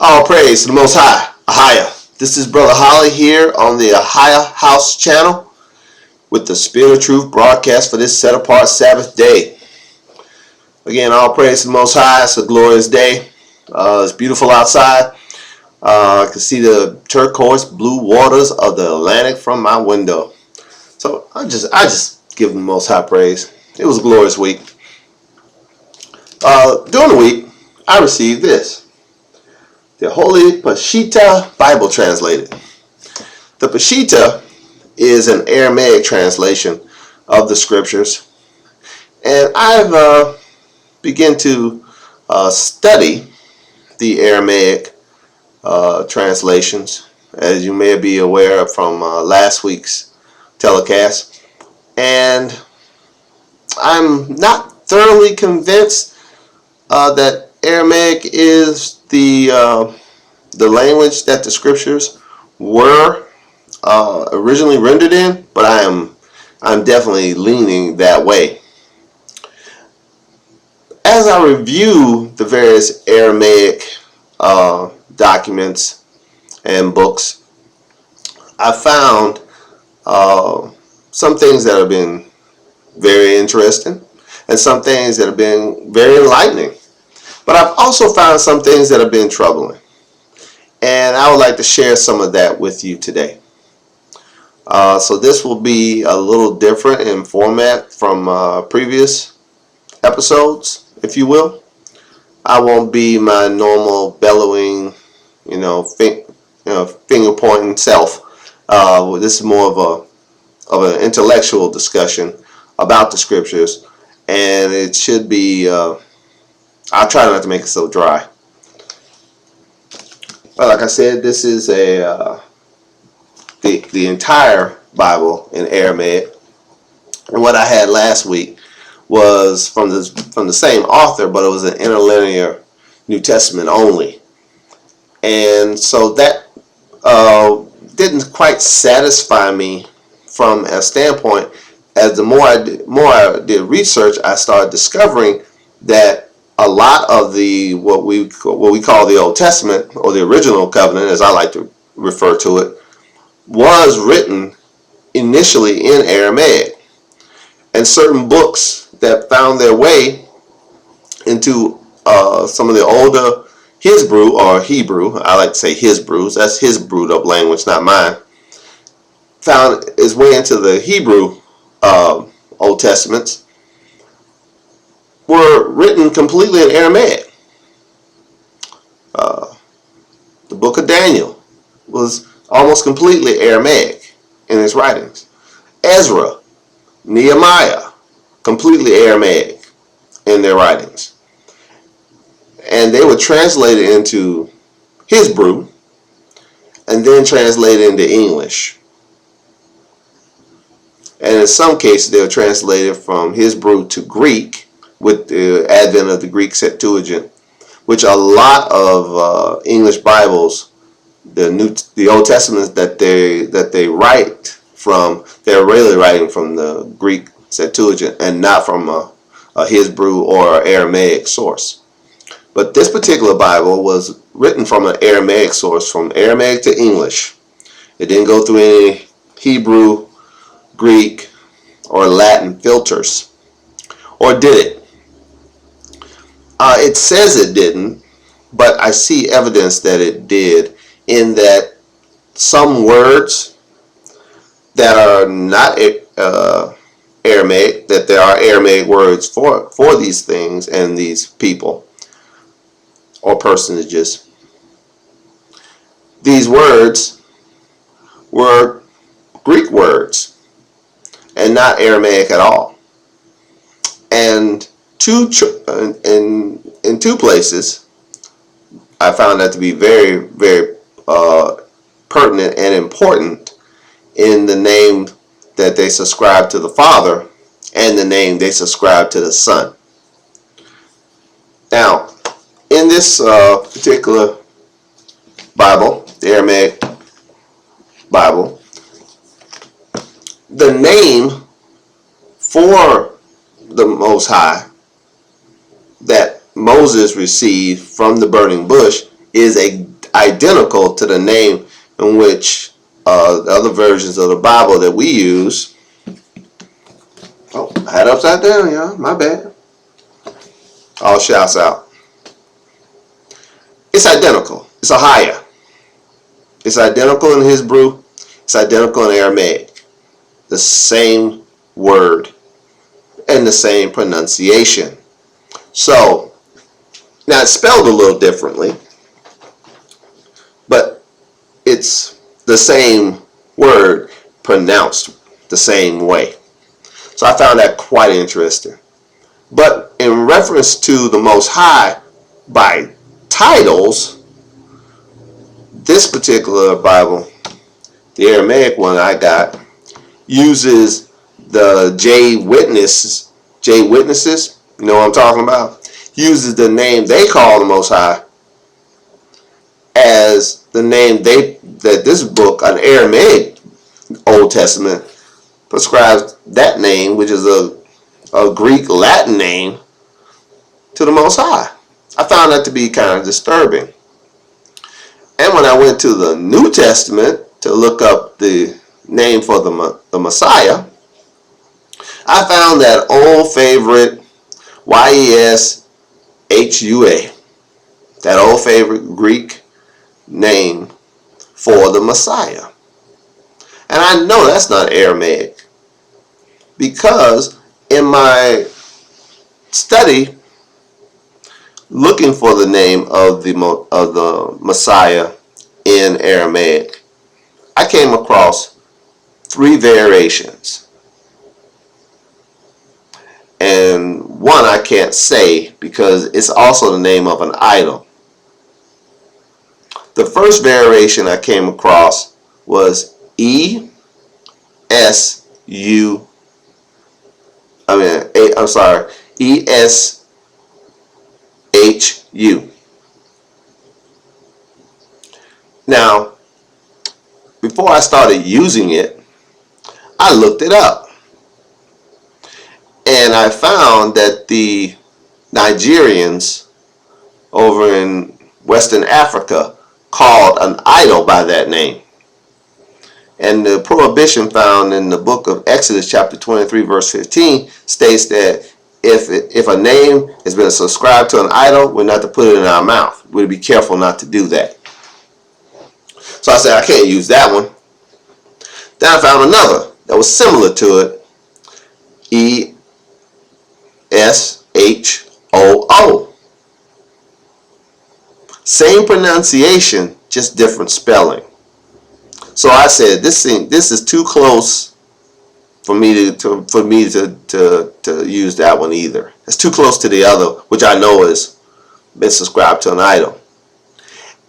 All praise to the Most High, Ahaya. This is Brother Holly here on the AHAYAH'S channel with the Spirit of Truth broadcast for this set-apart Sabbath day. Again, all praise to the Most High. It's a glorious day. It's beautiful outside. I can see the turquoise blue waters of the Atlantic from my window. So I just give the Most High praise. It was a glorious week. During the week, I received this. The Holy Peshitta Bible translated. The Peshitta is an Aramaic translation of the scriptures, and I've begun to study the Aramaic translations, as you may be aware from last week's telecast, and I'm not thoroughly convinced that Aramaic is the language that the scriptures were originally rendered in, but I'm definitely leaning that way. As I review the various Aramaic documents and books, I found some things that have been very interesting and some things that have been very enlightening. But I've also found some things that have been troubling. And I would like to share some of that with you today. So this will be a little different in format from previous episodes, if you will. I won't be my normal bellowing, finger pointing self. This is more of an intellectual discussion about the scriptures, and it should be. I'll try not to make it so dry. But like I said, this is the entire Bible in Aramaic, and what I had last week was from the same author, but it was an interlinear New Testament only, and so that didn't quite satisfy me from a standpoint. As the more I did research, I started discovering that a lot of what we call the Old Testament, or the original covenant, as I like to refer to it, was written initially in Aramaic, and certain books that found their way into some of the older Hebrew, I like to say Hebrews, that's his brewed up language, not mine, found its way into the Hebrew Old Testaments, were written completely in Aramaic. The book of Daniel was almost completely Aramaic in its writings. Ezra, Nehemiah, completely Aramaic in their writings. And they were translated into Hebrew and then translated into English. And in some cases they were translated from Hebrew to Greek with the advent of the Greek Septuagint, which a lot of English Bibles, the Old Testaments that they write from, they're really writing from the Greek Septuagint and not from a Hebrew or Aramaic source. But this particular Bible was written from an Aramaic source, from Aramaic to English. It didn't go through any Hebrew, Greek, or Latin filters. Or did it? It says it didn't, but I see evidence that it did, in that some words that are not Aramaic, that there are Aramaic words for these things and these people or personages. These words were Greek words and not Aramaic at all. And in two places, I found that to be very, very pertinent and important in the name that they subscribe to the Father and the name they subscribe to the Son. Now, in this particular Bible, the Aramaic Bible, the name for the Most High that Moses received from the burning bush is a identical to the name in which the other versions of the Bible that we use. Oh, I had it upside down, y'all. My bad. All shouts out. It's identical. It's AHAYAH. It's identical in Hebrew. It's identical in Aramaic. The same word and the same pronunciation. So, now it's spelled a little differently, but it's the same word pronounced the same way. So I found that quite interesting. But in reference to the Most High by titles, this particular Bible, the Aramaic one I got, uses the J witnesses, you know what I'm talking about? Uses the name they call the Most High as the name that this book, an Aramaic Old Testament, prescribes that name, which is a Greek Latin name, to the Most High. I found that to be kind of disturbing. And when I went to the New Testament to look up the name for the Messiah, I found that old favorite YESHUA, that old favorite Greek name for the Messiah. And I know that's not Aramaic, because in my study looking for the name of the Messiah in Aramaic, I came across 3 variations. And one I can't say because it's also the name of an idol. The first variation I came across was ESHU. Now, before I started using it, I looked it up. And I found that the Nigerians over in Western Africa called an idol by that name. And the prohibition found in the book of Exodus chapter 23 verse 15 states that if a name has been subscribed to an idol, we're not to put it in our mouth. We'd be careful not to do that. So I said, I can't use that one. Then I found another that was similar to it. ESHOO. Same pronunciation, just different spelling. So I said, this is too close for me to use that one either. It's too close to the other, which I know has been subscribed to an idol.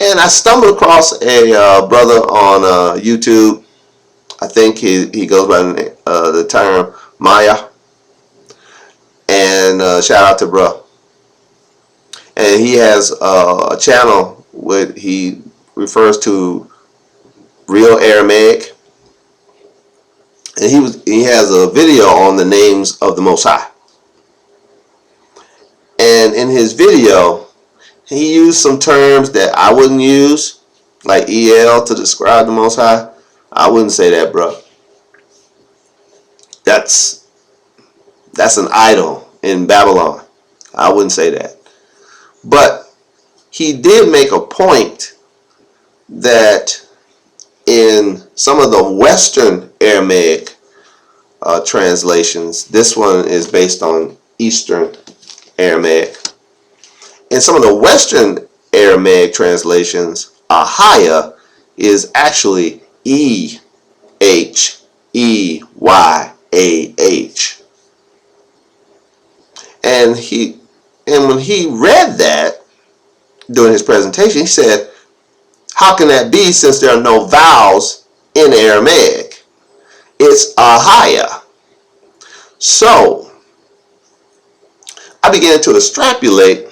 And I stumbled across a brother on YouTube. I think he goes by the term Maya. And shout out to bro. And he has a channel where he refers to real Aramaic. And he has a video on the names of the Most High. And in his video, he used some terms that I wouldn't use, like EL to describe the Most High. I wouldn't say that, bro. That's an idol in Babylon. I wouldn't say that. But he did make a point that in some of the Western Aramaic translations, this one is based on Eastern Aramaic. In some of the Western Aramaic translations, AHAYAH is actually EHEYAH. And when he read that during his presentation, he said, how can that be since there are no vowels in Aramaic? It's AHAYAH. So I began to extrapolate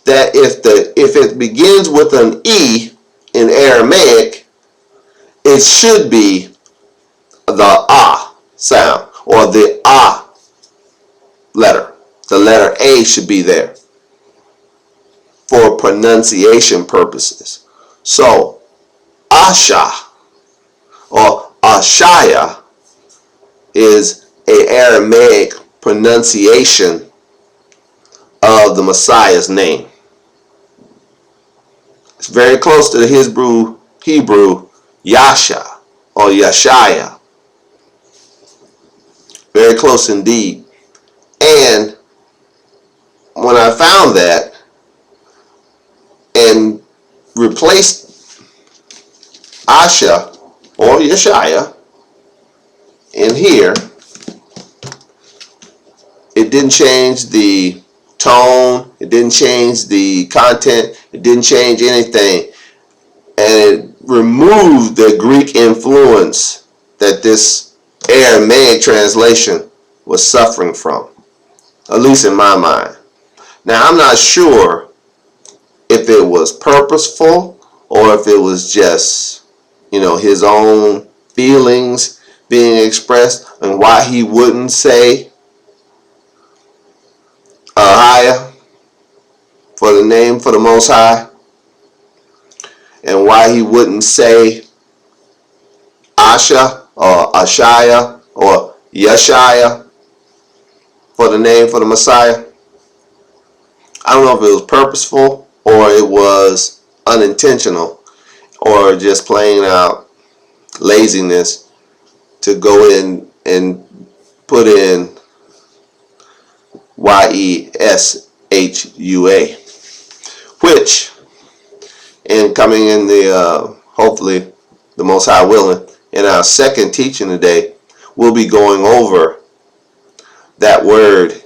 that if it begins with an E in Aramaic, it should be the A sound, or the A letter. The letter A should be there for pronunciation purposes. So, Asha or Ashaya is an Aramaic pronunciation of the Messiah's name. It's very close to the Hebrew Yasha or Yashaya. Very close indeed. And when I found that and replaced Asha or Yeshaya in here, it didn't change the tone, it didn't change the content, it didn't change anything. And it removed the Greek influence that this Aramaic translation was suffering from, at least in my mind. Now, I'm not sure if it was purposeful or if it was just, his own feelings being expressed and why he wouldn't say Ahaya for the name for the Most High, and why he wouldn't say Asha or Ashaya or Yeshaya for the name for the Messiah. I don't know if it was purposeful or it was unintentional or just playing out laziness to go in and put in Yeshua, which, in coming in the, hopefully, the Most High willing, in our second teaching today, we'll be going over that word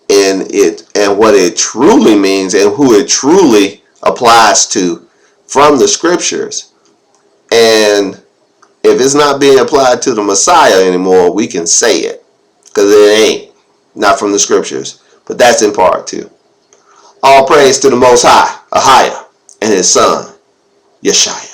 in it and what it truly means and who it truly applies to from the scriptures. And if it's not being applied to the Messiah anymore, we can say it, because it ain't, not from the scriptures. But that's in part too. All praise to the Most High, AHAYAH, and his son, Yeshua.